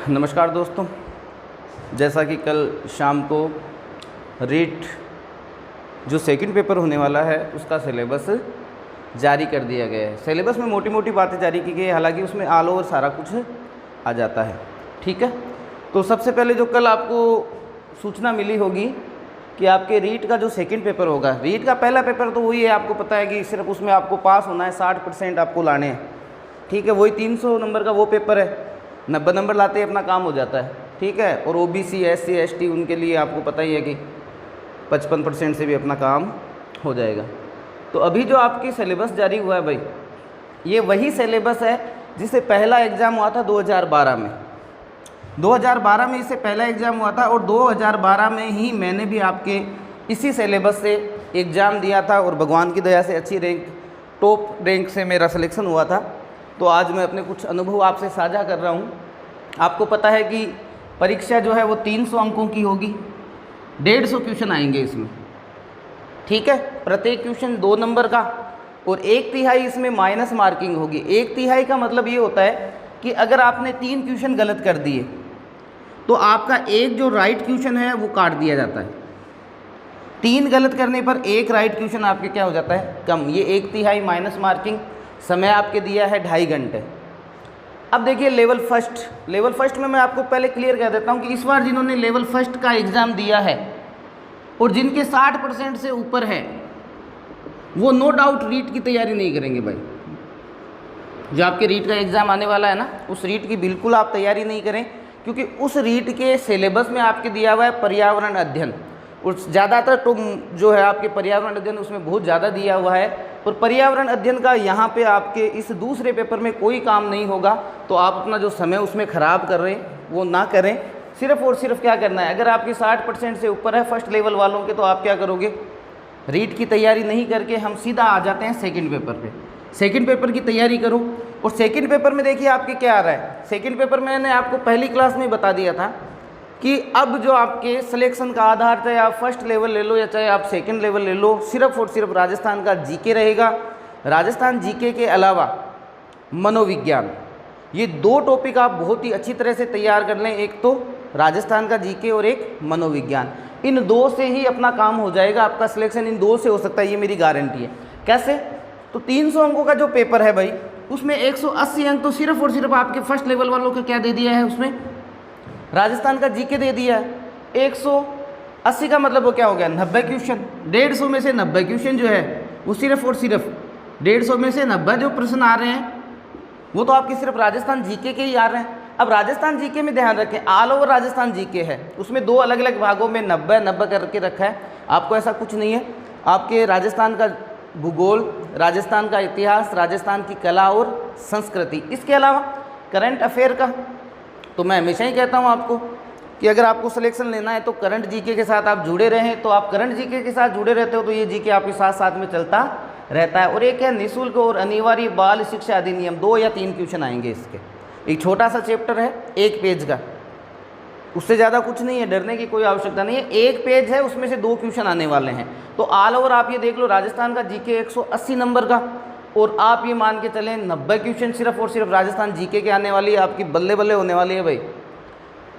नमस्कार दोस्तों, जैसा कि कल शाम को रीट जो सेकंड पेपर होने वाला है उसका सिलेबस जारी कर दिया गया है। सिलेबस में मोटी मोटी बातें जारी की गई है, हालांकि उसमें ऑल ओवर सारा कुछ आ जाता है। ठीक है, तो सबसे पहले जो कल आपको सूचना मिली होगी कि आपके रीट का जो सेकंड पेपर होगा, रीट का पहला पेपर तो वही है, आपको पता है कि सिर्फ उसमें आपको पास होना है, 60% आपको लाने हैं। ठीक है, वही 300 नंबर का वो पेपर है, 90 नंबर लाते ही अपना काम हो जाता है। ठीक है, और OBC SC ST उनके लिए आपको पता ही है कि 55% से भी अपना काम हो जाएगा। तो अभी जो आपकी सिलेबस जारी हुआ है भाई, ये वही सिलेबस है जिससे पहला एग्ज़ाम हुआ था 2012 में। 2012 में इससे पहला एग्ज़ाम हुआ था और 2012 में ही मैंने भी आपके इसी सिलेबस से एग्ज़ाम दिया था और भगवान की दया से अच्छी रैंक, टॉप रैंक से मेरा सिलेक्शन हुआ था। तो आज मैं अपने कुछ अनुभव आपसे साझा कर रहा हूँ। आपको पता है कि परीक्षा जो है वो 300 अंकों की होगी, 150 क्वेश्चन आएंगे इसमें। ठीक है, प्रत्येक क्वेश्चन 2 नंबर का और 1/3 इसमें माइनस मार्किंग होगी। 1/3 का मतलब ये होता है कि अगर आपने 3 क्वेश्चन गलत कर दिए तो आपका एक जो राइट क्वेश्चन है वो काट दिया जाता है। 3 गलत करने पर एक राइट क्वेश्चन आपके क्या हो जाता है, कम। ये 1/3 माइनस मार्किंग। समय आपके दिया है 2.5 घंटे। अब देखिए लेवल फर्स्ट में मैं आपको पहले क्लियर कर देता हूँ कि इस बार जिन्होंने लेवल फर्स्ट का एग्ज़ाम दिया है और जिनके 60% से ऊपर है वो नो डाउट रीट की तैयारी नहीं करेंगे भाई। जो आपके रीट का एग्ज़ाम आने वाला है ना, उस रीट की बिल्कुल आप तैयारी नहीं करें, क्योंकि उस रीट के सिलेबस में आपके दिया हुआ है पर्यावरण अध्ययन, और ज़्यादातर तो जो है आपके पर्यावरण अध्ययन उसमें बहुत ज़्यादा दिया हुआ है। और पर्यावरण अध्ययन का यहाँ पे आपके इस दूसरे पेपर में कोई काम नहीं होगा। तो आप अपना जो समय उसमें ख़राब कर रहे हैं वो ना करें। सिर्फ और सिर्फ क्या करना है, अगर आपके 60% से ऊपर है फर्स्ट लेवल वालों के, तो आप क्या करोगे, रीट की तैयारी नहीं करके हम सीधा आ जाते हैं सेकंड पेपर पे। सेकंड पेपर की तैयारी करो। और सेकंड पेपर में देखिए आपके क्या आ रहा है। सेकंड पेपर में मैंने आपको पहली क्लास में बता दिया था कि अब जो आपके सिलेक्शन का आधार, चाहे आप फर्स्ट लेवल ले लो या चाहे आप सेकंड लेवल ले लो, सिर्फ और सिर्फ राजस्थान का जीके रहेगा। राजस्थान जीके के अलावा मनोविज्ञान, ये 2 टॉपिक आप बहुत ही अच्छी तरह से तैयार कर लें। एक तो राजस्थान का जीके और एक मनोविज्ञान। इन 2 से ही अपना काम हो जाएगा, आपका सिलेक्शन इन 2 से हो सकता है, ये मेरी गारंटी है। कैसे? तो 300 अंकों का जो पेपर है भाई, उसमें 180 अंक तो सिर्फ और सिर्फ आपके फर्स्ट लेवल वालों को क्या दे दिया है, उसमें राजस्थान का जीके दे दिया है। 180 का मतलब वो क्या हो गया, 90 क्वेश्चन। 150 में से 90 क्वेश्चन जो है वो सिर्फ और सिर्फ 150 में से 90 जो प्रश्न आ रहे हैं वो तो आपके सिर्फ राजस्थान जीके के ही आ रहे हैं। अब राजस्थान जीके में ध्यान रखें, ऑल ओवर राजस्थान जीके है, उसमें 2 अलग अलग भागों में 90 करके रखा है। आपको ऐसा कुछ नहीं है। आपके राजस्थान का भूगोल, राजस्थान का इतिहास, राजस्थान की कला और संस्कृति, इसके अलावा करंट अफेयर का, तो मैं हमेशा ही कहता हूँ आपको कि अगर आपको सिलेक्शन लेना है तो करंट जीके के साथ आप जुड़े रहें। तो आप करंट जीके के साथ जुड़े रहते हो तो ये जीके आपके साथ साथ में चलता रहता है। और एक है निःशुल्क और अनिवार्य बाल शिक्षा अधिनियम, 2 या 3 क्वेश्चन आएंगे इसके। एक छोटा सा चैप्टर है 1 पेज का, उससे ज़्यादा कुछ नहीं है, डरने की कोई आवश्यकता नहीं है। 1 पेज है, उसमें से 2 क्वेश्चन आने वाले हैं। तो ऑल ओवर आप ये देख लो, राजस्थान का जीके 180 नंबर का, और आप ये मान के चलें 90 क्वेश्चन सिर्फ और सिर्फ राजस्थान जीके के आने वाली है। आपकी बल्ले बल्ले होने वाली है भाई।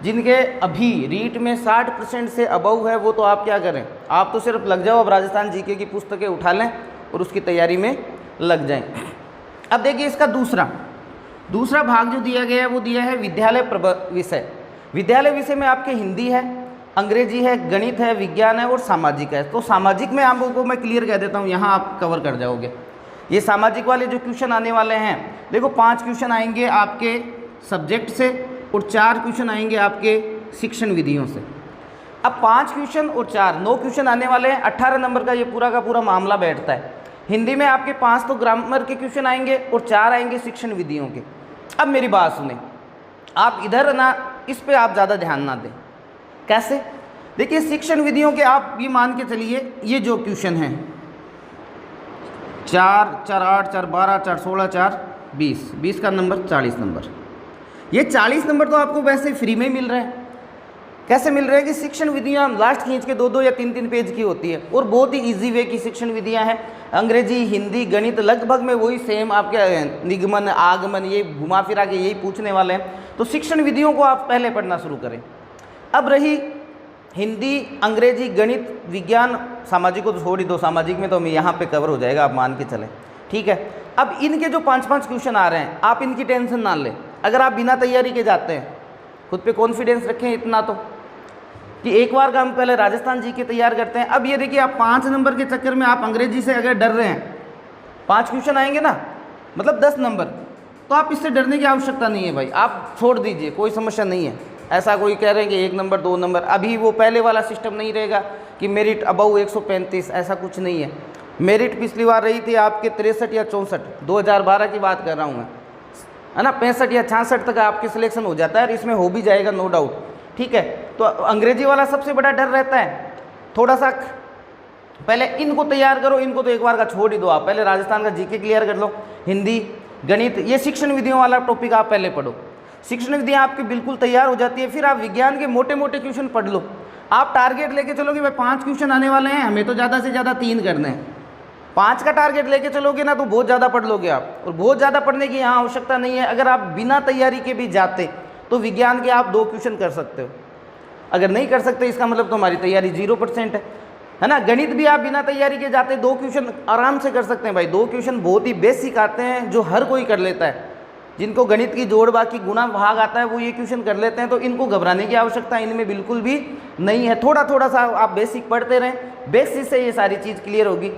जिनके अभी रीट में 60% से अबव है वो तो आप क्या करें, आप तो सिर्फ लग जाओ, अब राजस्थान जीके की पुस्तकें उठा लें और उसकी तैयारी में लग जाएं। अब देखिए इसका दूसरा भाग जो दिया गया है वो दिया है विद्यालय विषय। विद्यालय विषय में आपके हिंदी है, अंग्रेजी है, गणित है, विज्ञान है और सामाजिक है। तो सामाजिक में आप लोगों को मैं क्लियर कह देता हूँ, यहाँ आप कवर कर जाओगे। ये सामाजिक वाले जो क्वेश्चन आने वाले हैं, देखो 5 क्वेश्चन आएंगे आपके सब्जेक्ट से और 4 क्वेश्चन आएंगे आपके शिक्षण विधियों से। अब 5 क्वेश्चन और 4, 9 क्वेश्चन आने वाले हैं। 18 नंबर का ये पूरा का पूरा मामला बैठता है। हिंदी में आपके 5 तो ग्रामर के क्वेश्चन आएंगे और 4 आएंगे शिक्षण विधियों के। अब मेरी बात सुने, आप इधर ना, इस पे आप ज़्यादा ध्यान ना दें। कैसे? देखिए शिक्षण विधियों के आप ये मान के चलिए, ये जो क्वेश्चन हैं 4, 4, 8, 4, 12, 4, 16, 4, 20 का नंबर 40 नंबर। ये 40 नंबर तो आपको वैसे फ्री में मिल रहा है। कैसे मिल रहे हैं कि शिक्षण विधियाँ लास्ट खींच के 2-2 या 3-3 पेज की होती है और बहुत ही इजी वे की शिक्षण विधियाँ हैं। अंग्रेजी, हिंदी, गणित लगभग में वही सेम आपके निगमन, आगमन, ये घुमा फिरा के यही पूछने वाले हैं। तो शिक्षण विधियों को आप पहले पढ़ना शुरू करें। अब रही हिंदी, अंग्रेजी, गणित, विज्ञान, सामाजिक को तो छोड़ ही दो, सामाजिक में तो हमें यहाँ पे कवर हो जाएगा, आप मान के चलें, ठीक है। अब इनके जो 5-5 क्वेश्चन आ रहे हैं, आप इनकी टेंशन ना लें। अगर आप बिना तैयारी के जाते हैं, खुद पे कॉन्फिडेंस रखें इतना तो कि एक बार का हम पहले राजस्थान जी के तैयार करते हैं। अब ये देखिए, आप 5 नंबर के चक्कर में आप अंग्रेजी से अगर डर रहे हैं, 5 क्वेश्चन आएंगे ना, मतलब 10 नंबर, तो आप इससे डरने की आवश्यकता नहीं है भाई, आप छोड़ दीजिए, कोई समस्या नहीं है। ऐसा कोई कह रहे हैं कि 1 नंबर 2 नंबर, अभी वो पहले वाला सिस्टम नहीं रहेगा कि मेरिट अबव 135, ऐसा कुछ नहीं है। मेरिट पिछली बार रही थी आपके 63 या 64, 2012 की बात कर रहा हूँ मैं, है ना, 65 या 66 तक आपके सिलेक्शन हो जाता है, इसमें हो भी जाएगा नो डाउट, ठीक है। तो अंग्रेजी वाला सबसे बड़ा डर रहता है, थोड़ा सा पहले इनको तैयार करो, इनको तो एक बार का छोड़ ही दो, आप पहले राजस्थान का जीके क्लियर कर लो, हिंदी, गणित, ये शिक्षण विधियों वाला टॉपिक आप पहले पढ़ो। शिक्षण विधियाँ आपकी बिल्कुल तैयार हो जाती है, फिर आप विज्ञान के मोटे मोटे क्वेश्चन पढ़ लो। आप टारगेट लेके चलोगे भाई 5 क्वेश्चन आने वाले हैं, हमें तो ज़्यादा से ज़्यादा 3 करने हैं, 5 का टारगेट लेके चलोगे ना तो बहुत ज़्यादा पढ़ लोगे आप, और बहुत ज़्यादा पढ़ने की यहाँ आवश्यकता नहीं है। अगर आप बिना तैयारी के भी जाते तो विज्ञान के आप 2 क्वेश्चन कर सकते हो, अगर नहीं कर सकते इसका मतलब तो हमारी तैयारी 0% है ना। गणित भी आप बिना तैयारी के जाते 2 क्वेश्चन आराम से कर सकते हैं भाई, 2 क्वेश्चन बहुत ही बेसिक आते हैं जो हर कोई कर लेता है। जिनको गणित की जोड़ बाकी गुणा भाग आता है वो ये क्वेश्चन कर लेते हैं, तो इनको घबराने की आवश्यकता इनमें बिल्कुल भी नहीं है। थोड़ा थोड़ा सा आप बेसिक पढ़ते रहें, बेसिक से ये सारी चीज़ क्लियर होगी।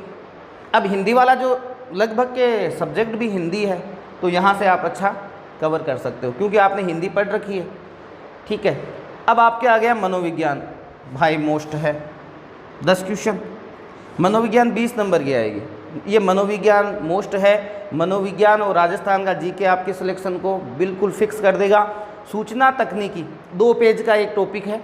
अब हिंदी वाला जो लगभग के सब्जेक्ट भी हिंदी है, तो यहाँ से आप अच्छा कवर कर सकते हो क्योंकि आपने हिंदी पढ़ रखी है, ठीक है। अब आपके आ गया मनोविज्ञान, भाई मोस्ट है 10 क्वेश्चन, मनोविज्ञान 20 नंबर की आएगी, ये मनोविज्ञान मोस्ट है। मनोविज्ञान और राजस्थान का जीके आपके सिलेक्शन को बिल्कुल फिक्स कर देगा। सूचना तकनीकी 2 पेज का एक टॉपिक है,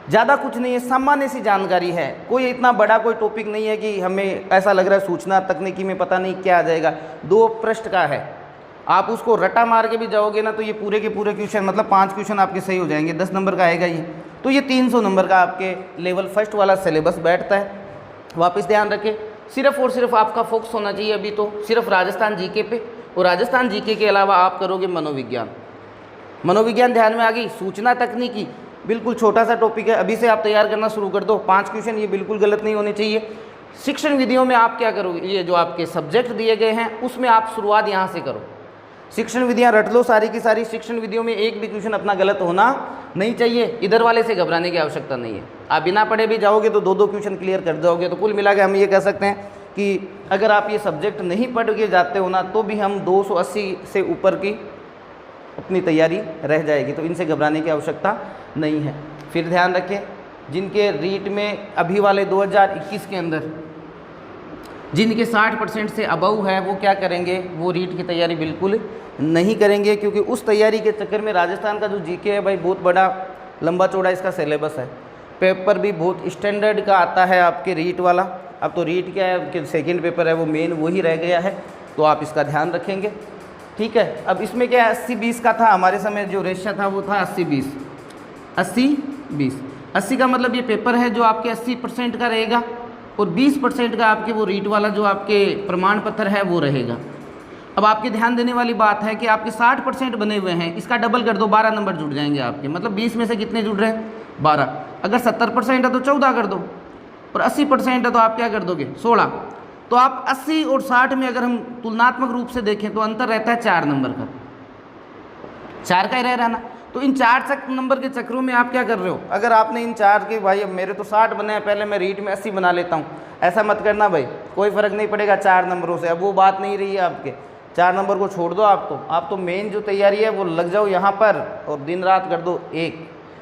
ज़्यादा कुछ नहीं है, सामान्य सी जानकारी है, कोई इतना बड़ा कोई टॉपिक नहीं है कि हमें ऐसा लग रहा है सूचना तकनीकी में पता नहीं क्या आ जाएगा। 2 पृष्ठ का है, आप उसको रटा मार के भी जाओगे ना तो ये पूरे के पूरे क्वेश्चन, मतलब 5 क्वेश्चन आपके सही हो जाएंगे, 10 नंबर का आएगा ये, तो ये 300 नंबर का आपके लेवल फर्स्ट वाला सिलेबस बैठता है। वापस ध्यान रखें, सिर्फ और सिर्फ आपका फोकस होना चाहिए अभी तो सिर्फ राजस्थान जीके पे, और राजस्थान जीके के अलावा आप करोगे मनोविज्ञान। मनोविज्ञान ध्यान में आ गई। सूचना तकनीकी बिल्कुल छोटा सा टॉपिक है, अभी से आप तैयार करना शुरू कर दो, 5 क्वेश्चन, ये बिल्कुल गलत नहीं होने चाहिए। शिक्षण विधियों में आप क्या करोगे, ये जो आपके सब्जेक्ट दिए गए हैं उसमें आप शुरुआत यहाँ से करो। शिक्षण विधियाँ रट लो सारी की सारी, शिक्षण विधियों में एक भी क्वेश्चन अपना गलत होना नहीं चाहिए, इधर वाले से घबराने की आवश्यकता नहीं है। आप बिना पढ़े भी जाओगे तो 2-2 क्वेश्चन क्लियर कर जाओगे। तो कुल मिला के हम ये कह सकते हैं कि अगर आप ये सब्जेक्ट नहीं पढ़ के जाते हो ना तो भी हम 280 से ऊपर की अपनी तैयारी रह जाएगी, तो इनसे घबराने की आवश्यकता नहीं है। फिर ध्यान रखें, जिनके रीट में अभी वाले 2021 के अंदर जिनके 60% से अबव है वो क्या करेंगे, वो रीट की तैयारी बिल्कुल नहीं करेंगे, क्योंकि उस तैयारी के चक्कर में राजस्थान का जो जीके है भाई बहुत बड़ा लंबा चौड़ा इसका सिलेबस है, पेपर भी बहुत स्टैंडर्ड का आता है आपके रीट वाला। अब तो रीट क्या है कि सेकंड पेपर है वो मेन वही रह गया है, तो आप इसका ध्यान रखेंगे, ठीक है। अब इसमें क्या 80-20 का था, हमारे समय जो रेशियो था वो था 80-20, 80-20। 80 का मतलब ये पेपर है जो आपके 80% का रहेगा, और 20% का आपके वो रीट वाला जो आपके प्रमाण पत्र है वो रहेगा। अब आपके ध्यान देने वाली बात है कि आपके 60% बने हुए हैं, इसका डबल कर दो, 12 नंबर जुड़ जाएंगे आपके, मतलब 20 में से कितने जुड़ रहे हैं, 12। अगर 70% है तो 14 कर दो, और 80% है तो आप क्या कर दोगे, 16। तो आप 80 और 60 में अगर हम तुलनात्मक रूप से देखें तो अंतर रहता है 4 नंबर का, 4 का ही रह ना। तो इन 4 नंबर के चक्रों में आप क्या कर रहे हो, अगर आपने इन 4 के भाई अब मेरे तो 60 बने हैं, पहले मैं रीट में 80 बना लेता हूँ, ऐसा मत करना भाई, कोई फ़र्क नहीं पड़ेगा 4 नंबरों से। अब वो बात नहीं रही है आपके, 4 नंबर को छोड़ दो, आप तो मेन जो तैयारी है वो लग जाओ यहाँ पर और दिन रात कर दो 1।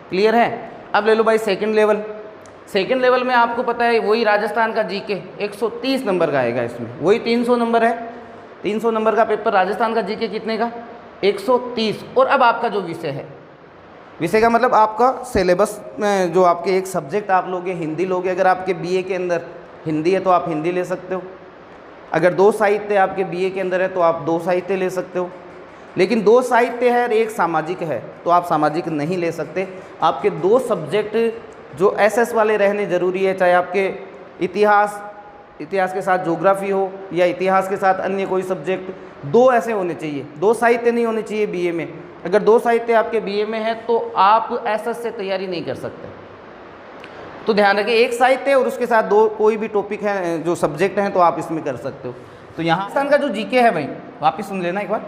क्लियर है। अब ले लो भाई सेकंड लेवल। सेकंड लेवल में आपको पता है वही राजस्थान का जीके 130 नंबर का आएगा, इसमें वही 300 नंबर है, 300 नंबर का पेपर, राजस्थान का जीके कितने का, 130। और अब आपका जो विषय है, विषय का मतलब आपका सिलेबस में जो आपके एक सब्जेक्ट आप लोगे, हिंदी लोगे, अगर आपके बीए के अंदर हिंदी है तो आप हिंदी ले सकते हो, अगर 2 साहित्य आपके बीए के अंदर है तो आप 2 साहित्य ले सकते हो। लेकिन 2 साहित्य है और 1 सामाजिक है, तो आप सामाजिक नहीं ले सकते। आपके 2 सब्जेक्ट जो एसएस वाले रहने ज़रूरी है, चाहे आपके इतिहास के साथ ज्योग्राफी हो या इतिहास के साथ अन्य कोई सब्जेक्ट, 2 ऐसे होने चाहिए। 2 साहित्य नहीं होने चाहिए बीए में। अगर 2 साहित्य आपके बीए में है तो आप एसएस से तैयारी नहीं कर सकते। तो ध्यान रखें, 1 साहित्य और उसके साथ 2 कोई भी टॉपिक है जो सब्जेक्ट हैं तो आप इसमें कर सकते हो। तो यहाँ राजस्थान का जो जीके है भाई, वापस सुन लेना एक बार,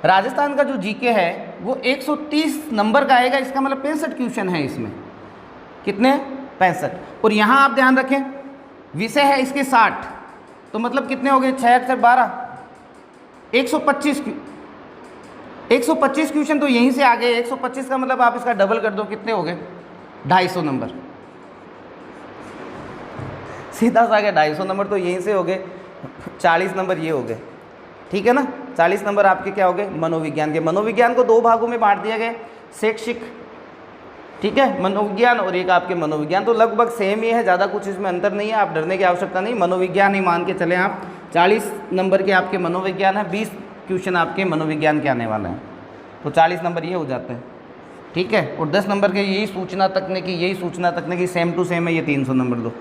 राजस्थान का जो जीके है वो 130 नंबर का आएगा। इसका मतलब 65 क्वेश्चन है इसमें। कितने? 65। और यहाँ आप ध्यान रखें, विषय है इसके 60, तो मतलब कितने हो गए? 6 से 12, 125 क्वेश्चन तो यहीं से आ गए। 125 का मतलब आप इसका डबल कर दो, कितने हो गए? 250 नंबर। सीधा सा आ गया 250 नंबर, तो यहीं से हो गए 40 नंबर ये हो गए। ठीक है ना? 40 नंबर आपके क्या हो गए? मनोविज्ञान के। मनोविज्ञान को 2 भागों में बांट दिया गया, शैक्षिक, ठीक है, मनोविज्ञान और एक आपके मनोविज्ञान। तो लगभग सेम ही है, ज़्यादा कुछ इसमें अंतर नहीं है, आप डरने की आवश्यकता नहीं। मनोविज्ञान ही मान के चलें आप। 40 नंबर के आपके मनोविज्ञान है, 20 क्वेश्चन आपके मनोविज्ञान के आने वाले हैं, तो 40 नंबर ये हो जाते हैं। ठीक है, और 10 नंबर के यही सूचना तकनीकी सेम टू सेम है, ये 300 नंबर दो।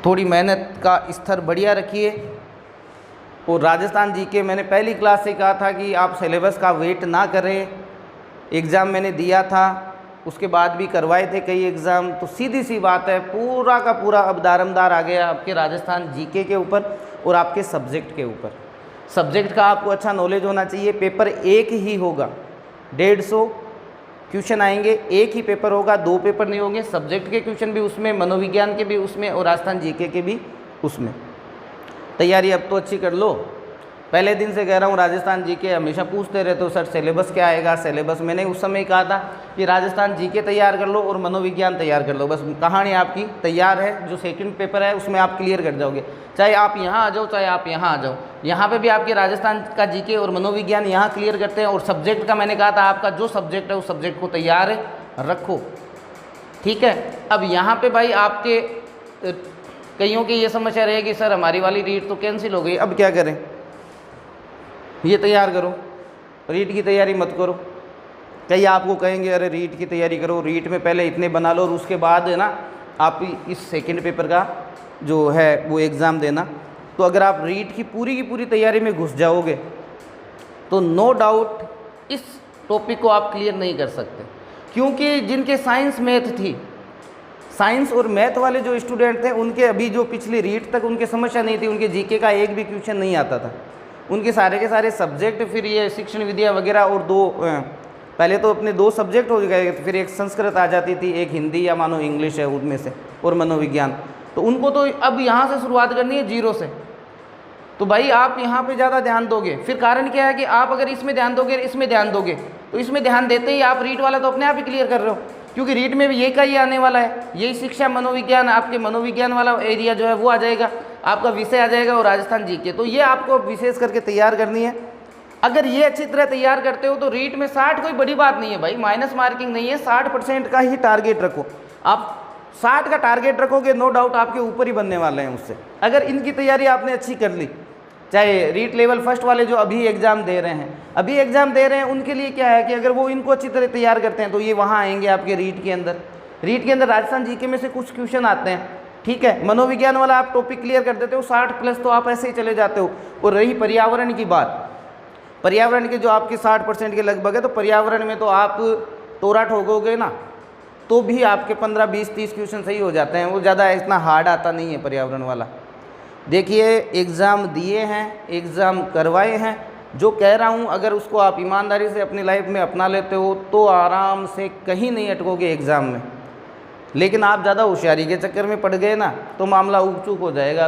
थोड़ी मेहनत का स्तर बढ़िया रखिए। और राजस्थान जीके मैंने पहली क्लास से कहा था कि आप सिलेबस का वेट ना करें। एग्ज़ाम मैंने दिया था, उसके बाद भी करवाए थे कई एग्ज़ाम, तो सीधी सी बात है, पूरा का पूरा अब दारमदार आ गया आपके राजस्थान जीके के ऊपर और आपके सब्जेक्ट के ऊपर। सब्जेक्ट का आपको अच्छा नॉलेज होना चाहिए। पेपर एक ही होगा, 150 क्वेश्चन आएंगे, एक ही पेपर होगा, 2 पेपर नहीं होंगे। सब्जेक्ट के क्वेश्चन भी उसमें, मनोविज्ञान के भी उसमें और राजस्थान जीके के भी उसमें। तैयारी अब तो अच्छी कर लो। पहले दिन से कह रहा हूँ, राजस्थान जीके हमेशा पूछते रहते हो सर सिलेबस क्या आएगा, सिलेबस। मैंने उस समय कहा था कि राजस्थान जीके तैयार कर लो और मनोविज्ञान तैयार कर लो, बस कहानी आपकी तैयार है। जो सेकंड पेपर है उसमें आप क्लियर कर जाओगे, चाहे आप यहाँ आ जाओ चाहे आप यहाँ आ जाओ। यहाँ पे भी आपके राजस्थान का जीके और मनोविज्ञान यहाँ क्लियर करते हैं। और सब्जेक्ट का मैंने कहा था, आपका जो सब्जेक्ट है उस सब्जेक्ट को तैयार रखो। ठीक है, अब यहाँ पर भाई आपके कईयों की ये समस्या रहेगी, सर हमारी वाली रीट तो कैंसिल हो गई, अब क्या करें? ये तैयार करो, रीट की तैयारी मत करो। कई आपको कहेंगे अरे रीट की तैयारी करो, रीट में पहले इतने बना लो और उसके बाद है ना आप इस सेकंड पेपर का जो है वो एग्ज़ाम देना। तो अगर आप रीट की पूरी तैयारी में घुस जाओगे तो नो डाउट इस टॉपिक को आप क्लियर नहीं कर सकते। क्योंकि जिनके साइंस मैथ थी, साइंस और मैथ वाले जो स्टूडेंट थे, उनके अभी जो पिछली रीट तक उनकी समस्या नहीं थी, उनके जीके का एक भी क्वेश्चन नहीं आता था। उनके सारे के सारे सब्जेक्ट, फिर ये शिक्षण विद्या वगैरह, और 2 पहले तो अपने 2 सब्जेक्ट हो गए, फिर एक संस्कृत आ जाती थी, एक हिंदी या मानो इंग्लिश है उनमें से, और मनोविज्ञान। तो उनको तो अब यहाँ से शुरुआत करनी है 0 से। तो भाई आप यहाँ पे ज़्यादा ध्यान दोगे। फिर कारण क्या है कि आप अगर इसमें ध्यान दोगे, इसमें ध्यान दोगे, तो इसमें ध्यान देते ही आप रीट वाला तो अपने आप ही क्लियर कर रहे हो, क्योंकि रीट में भी यही का ही आने वाला है। यही शिक्षा मनोविज्ञान, आपके मनोविज्ञान वाला एरिया जो है वो आ जाएगा, आपका विषय आ जाएगा, और राजस्थान जीके। तो ये आपको विशेष करके तैयार करनी है। अगर ये अच्छी तरह तैयार करते हो तो रीट में 60 कोई बड़ी बात नहीं है भाई, माइनस मार्किंग नहीं है। 60% का ही टारगेट रखो। आप 60 का टारगेट रखोगे, नो डाउट आपके ऊपर ही बनने वाले हैं उससे। अगर इनकी तैयारी आपने अच्छी कर ली, चाहे रीट लेवल फर्स्ट वाले जो अभी एग्ज़ाम दे रहे हैं, उनके लिए क्या है कि अगर वो इनको अच्छी तरह तैयार करते हैं तो ये वहाँ आएंगे आपके रीट के अंदर राजस्थान जीके में से कुछ क्वेश्चन आते हैं। ठीक है, मनोविज्ञान वाला आप टॉपिक क्लियर कर देते हो, 60+ तो आप ऐसे ही चले जाते हो। और रही पर्यावरण की बात, पर्यावरण के जो आपके 60% के लगभग है, तो पर्यावरण में तो आप तोरा ठोकोगे ना तो भी आपके 15, 20, 30 क्वेश्चन सही हो जाते हैं। वो ज़्यादा इतना हार्ड आता नहीं है पर्यावरण वाला। देखिए, एग्ज़ाम दिए हैं, एग्ज़ाम करवाए हैं, जो कह रहा हूँ अगर उसको आप ईमानदारी से अपनी लाइफ में अपना लेते हो तो आराम से कहीं नहीं अटकोगे एग्ज़ाम में। लेकिन आप ज़्यादा होशियारी के चक्कर में पड़ गए ना तो मामला उग चूक हो जाएगा।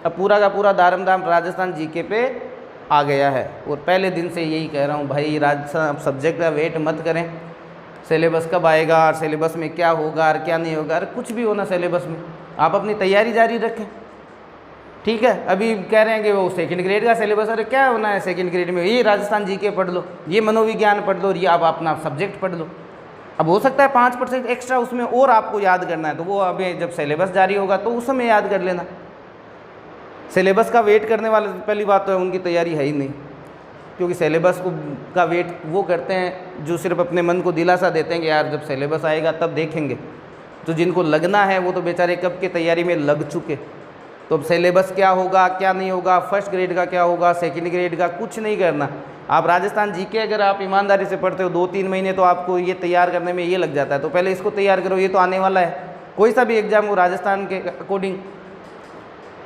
अब पूरा का पूरा दारमदाम राजस्थान जीके पे आ गया है। और पहले दिन से यही कह रहा हूँ भाई, राजस्थान सब्जेक्ट का वेट मत करें। सिलेबस कब आएगा और सिलेबस में क्या होगा और क्या नहीं होगा, अरे कुछ भी होना सिलेबस में, आप अपनी तैयारी जारी रखें। ठीक है, अभी कह रहे हैं कि वो सेकंड ग्रेड का सिलेबस, अरे क्या होना है सेकंड ग्रेड में, ये राजस्थान जीके पढ़ लो, ये मनोविज्ञान पढ़ लो, ये आप अपना सब्जेक्ट पढ़ लो। अब हो सकता है 5% एक्स्ट्रा उसमें और आपको याद करना है, तो वो अभी जब सिलेबस जारी होगा तो उस समय याद कर लेना। सिलेबस का वेट करने वाले पहली बात तो है उनकी तैयारी है ही नहीं। क्योंकि सिलेबस को का वेट वो करते हैं जो सिर्फ अपने मन को दिलासा देते हैं कि यार जब सिलेबस आएगा तब देखेंगे। तो जिनको लगना है वो तो बेचारे कब की तैयारी में लग चुके। तो अब सिलेबस क्या होगा क्या नहीं होगा, फर्स्ट ग्रेड का क्या होगा, सेकंड ग्रेड का, कुछ नहीं करना। आप राजस्थान जीके अगर आप ईमानदारी से पढ़ते हो 2-3 महीने तो आपको ये तैयार करने में ये लग जाता है। तो पहले इसको तैयार करो, ये तो आने वाला है। कोई सा भी एग्ज़ाम हो राजस्थान के अकॉर्डिंग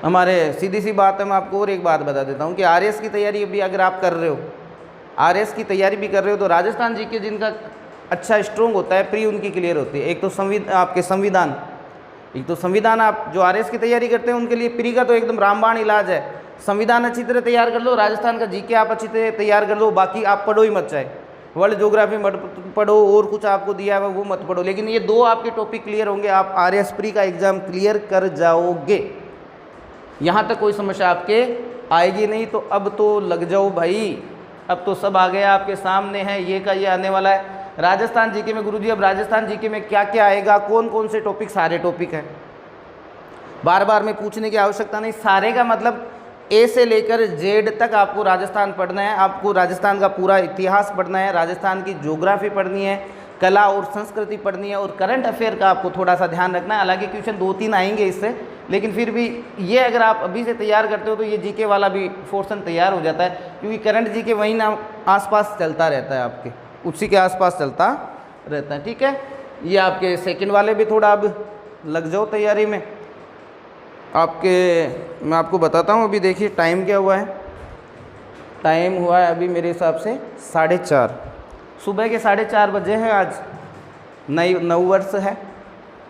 हमारे, सीधी सी बात है। मैं आपको और एक बात बता देता हूँ कि आरएस की तैयारी भी अगर आप कर रहे हो, आरएस की तैयारी भी कर रहे हो, तो राजस्थान जीके जिनका अच्छा स्ट्रॉन्ग होता है प्री उनकी क्लियर होती है। एक तो आपके संविधान, एक तो संविधान, आप जो आरएस की तैयारी करते हैं उनके लिए प्री का तो एकदम रामबाण इलाज है। संविधान अच्छी तरह तैयार कर लो, राजस्थान का जीके आप अच्छी तरह तैयार कर लो, बाकी आप पढ़ो ही मत, चाहे वर्ल्ड ज्योग्राफी मत पढ़ो और कुछ आपको दिया है वो मत पढ़ो, लेकिन ये 2 आपके टॉपिक क्लियर होंगे, आप आरएस प्री का एग्ज़ाम क्लियर कर जाओगे। यहाँ तक कोई समस्या आपके आएगी नहीं। तो अब तो लग जाओ भाई, अब तो सब आ गया आपके सामने है, ये का ये आने वाला है। राजस्थान जीके में गुरुजी, अब राजस्थान जीके में क्या क्या आएगा, कौन कौन से टॉपिक, सारे टॉपिक हैं, बार बार में पूछने की आवश्यकता नहीं। सारे का मतलब ए से लेकर जेड तक आपको राजस्थान पढ़ना है, आपको राजस्थान का पूरा इतिहास पढ़ना है, राजस्थान की ज्योग्राफी पढ़नी है, कला और संस्कृति पढ़नी है, और करंट अफेयर का आपको थोड़ा सा ध्यान रखना है। हालांकि क्वेश्चन 2-3 आएंगे इससे, लेकिन फिर भी ये अगर आप अभी से तैयार करते हो तो ये जीके वाला भी पोर्शन तैयार हो जाता है, क्योंकि करंट जीके वहीं ना आसपास चलता रहता है, आपके उसी के आसपास चलता रहता है। ठीक है, ये आपके सेकंड वाले भी थोड़ा अब लग जाओ तैयारी में। आपके मैं आपको बताता हूँ, अभी देखिए टाइम क्या हुआ है। टाइम हुआ है अभी मेरे हिसाब से 4:30, सुबह के 4:30 बजे हैं। आज नव वर्ष है।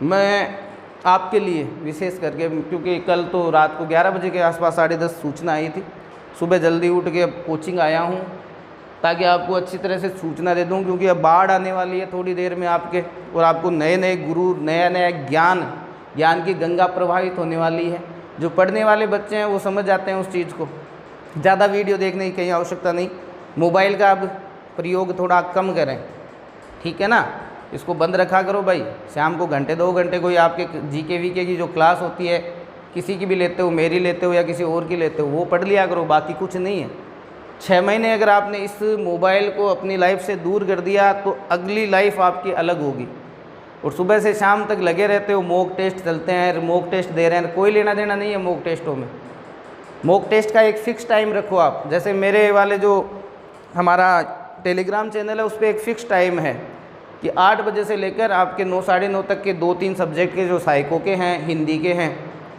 मैं आपके लिए विशेष करके, क्योंकि कल तो रात को 11 बजे के आसपास 10:30 सूचना आई थी, सुबह जल्दी उठ के अब कोचिंग आया हूँ ताकि आपको अच्छी तरह से सूचना दे दूँ, क्योंकि अब बाढ़ आने वाली है थोड़ी देर में आपके, और आपको नए नए गुरु, नया नया ज्ञान की गंगा प्रवाहित होने वाली है। जो पढ़ने वाले बच्चे हैं वो समझ जाते हैं उस चीज़ को। ज़्यादा वीडियो देखने की कहीं आवश्यकता नहीं, मोबाइल का अब प्रयोग थोड़ा कम करें, ठीक है ना, इसको बंद रखा करो भाई। शाम को घंटे 2 घंटे कोई आपके जीके वीके की जो क्लास होती है, किसी की भी लेते हो, मेरी लेते हो या किसी और की लेते हो, वो पढ़ लिया करो, बाकी कुछ नहीं है। 6 महीने अगर आपने इस मोबाइल को अपनी लाइफ से दूर कर दिया तो अगली लाइफ आपकी अलग होगी। और सुबह से शाम तक लगे रहते हो, मॉक टेस्ट चलते हैं, मॉक टेस्ट दे रहे हैं, कोई लेना देना नहीं है मॉक टेस्टों में। मॉक टेस्ट का एक फ़िक्स टाइम रखो आप, जैसे मेरे वाले जो हमारा टेलीग्राम चैनल है उस पर एक फ़िक्स टाइम है कि 8 बजे से लेकर आपके 9 साढ़े 9 तक के 2-3 सब्जेक्ट के, जो साइको के हैं, हिंदी के हैं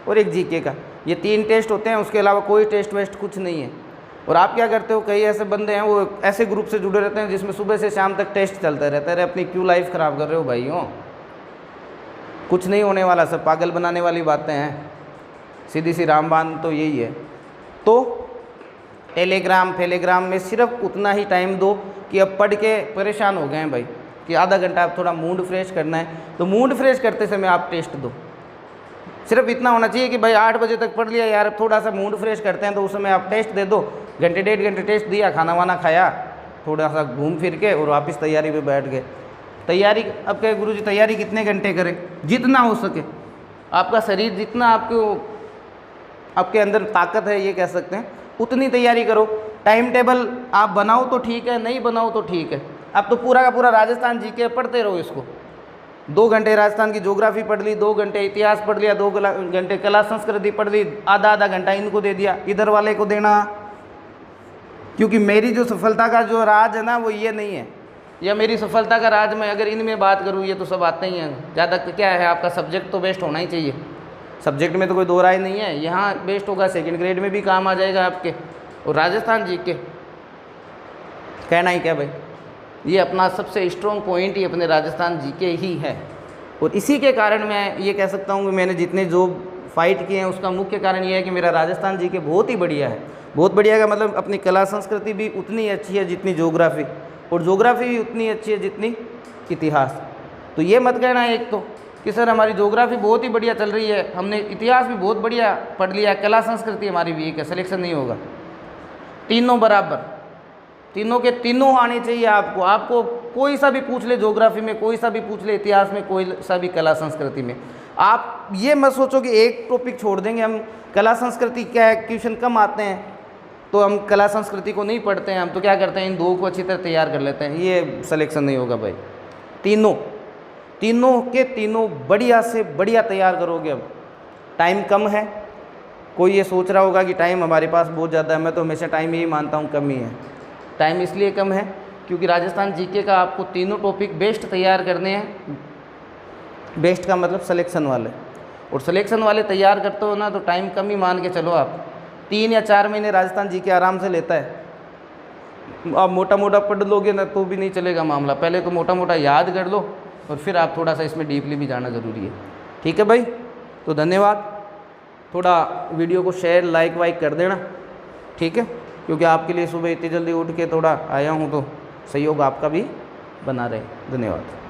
और एक जीके का, ये 3 टेस्ट होते हैं। उसके अलावा कोई टेस्ट वेस्ट कुछ नहीं है। और आप क्या करते हो, कई ऐसे बंदे हैं वो ऐसे ग्रुप से जुड़े रहते हैं जिसमें सुबह से शाम तक टेस्ट चलता रहता है। अरे अपनी क्यों लाइफ ख़राब कर रहे हो भाइयों, कुछ नहीं होने वाला, सब पागल बनाने वाली बातें हैं। सीधी सी रामबाण तो यही है। तो टेलीग्राम में सिर्फ उतना ही टाइम दो कि अब पढ़ के परेशान हो गए हैं भाई, कि आधा घंटा आप थोड़ा मूड फ्रेश करना है, तो मूड फ्रेश करते समय आप टेस्ट दो। सिर्फ इतना होना चाहिए कि भाई 8 बजे तक पढ़ लिया यार, थोड़ा सा मूड फ्रेश करते हैं तो उस समय आप टेस्ट दे दो। घंटे 1.5 घंटे टेस्ट दिया, खाना वाना खाया, थोड़ा सा घूम फिर के और वापस तैयारी पे बैठ गए। तैयारी अब कहे गुरुजी तैयारी कितने घंटे करें? जितना हो सके, आपका शरीर जितना आपके अंदर ताकत है ये कह सकते हैं, उतनी तैयारी करो। टाइम टेबल आप बनाओ तो ठीक है, नहीं बनाओ तो ठीक है। अब तो पूरा का पूरा राजस्थान जीके पढ़ते रहो इसको। 2 घंटे राजस्थान की ज्योग्राफी पढ़ ली, 2 घंटे इतिहास पढ़ लिया, 2 घंटे कला संस्कृति पढ़ ली, आधा घंटा इनको दे दिया, इधर वाले को देना। क्योंकि मेरी जो सफलता का जो राज है ना वो ये नहीं है, या मेरी सफलता का राज मैं अगर इनमें बात करूँ, ये तो सब आते ही हैं। ज़्यादा क्या है, आपका सब्जेक्ट तो बेस्ट होना ही चाहिए, सब्जेक्ट में तो कोई दो राय नहीं है। यहाँ बेस्ट होगा, सेकंड ग्रेड में भी काम आ जाएगा आपके। और राजस्थान जीके कहना ही क्या भाई, ये अपना सबसे स्ट्रॉन्ग पॉइंट ही अपने राजस्थान जीके ही है। और इसी के कारण मैं ये कह सकता हूँ कि मैंने जितने जॉब फाइट किए हैं उसका मुख्य कारण ये है कि मेरा राजस्थान जीके बहुत ही बढ़िया है। बहुत बढ़िया का मतलब अपनी कला संस्कृति भी उतनी अच्छी है जितनी ज्योग्राफी, और ज्योग्राफी भी उतनी अच्छी है जितनी इतिहास। तो ये मत कहना एक तो कि सर हमारी ज्योग्राफी बहुत ही बढ़िया चल रही है, हमने इतिहास भी बहुत बढ़िया पढ़ लिया, कला संस्कृति हमारी वीक है, सिलेक्शन नहीं होगा। तीनों बराबर, तीनों के तीनों आने चाहिए आपको। आपको कोई सा भी पूछ ले ज्योग्राफी में, कोई सा भी पूछ ले इतिहास में, कोई सा भी कला संस्कृति में। आप ये मत सोचो कि एक टॉपिक छोड़ देंगे हम, कला संस्कृति क्या है क्वेश्चन कम आते हैं, तो हम कला संस्कृति को नहीं पढ़ते हैं, हम तो क्या करते हैं, इन दो को अच्छी तरह तैयार कर लेते हैं। ये सिलेक्शन नहीं होगा भाई। तीनों के तीनों बढ़िया से बढ़िया तैयार करोगे। अब टाइम कम है, कोई ये सोच रहा होगा कि टाइम हमारे पास बहुत ज़्यादा है, मैं तो हमेशा टाइम यही मानता हूँ कम ही है। टाइम इसलिए कम है क्योंकि राजस्थान जीके का आपको तीनों टॉपिक बेस्ट तैयार करने हैं। बेस्ट का मतलब सिलेक्शन वाले, और सिलेक्शन वाले तैयार करते हो ना तो टाइम कम ही मान के चलो आप, 3 या 4 महीने राजस्थान जीके आराम से लेता है। आप मोटा मोटा पढ़ लोगे ना तो भी नहीं चलेगा मामला, पहले तो मोटा मोटा याद कर लो और फिर आप थोड़ा सा इसमें डीपली भी जाना ज़रूरी है। ठीक है भाई, तो धन्यवाद। थोड़ा वीडियो को शेयर लाइक वाइक कर देना, ठीक है, क्योंकि आपके लिए सुबह इतनी जल्दी उठ के थोड़ा आया हूँ तो सहयोग आपका भी बना रहे। धन्यवाद।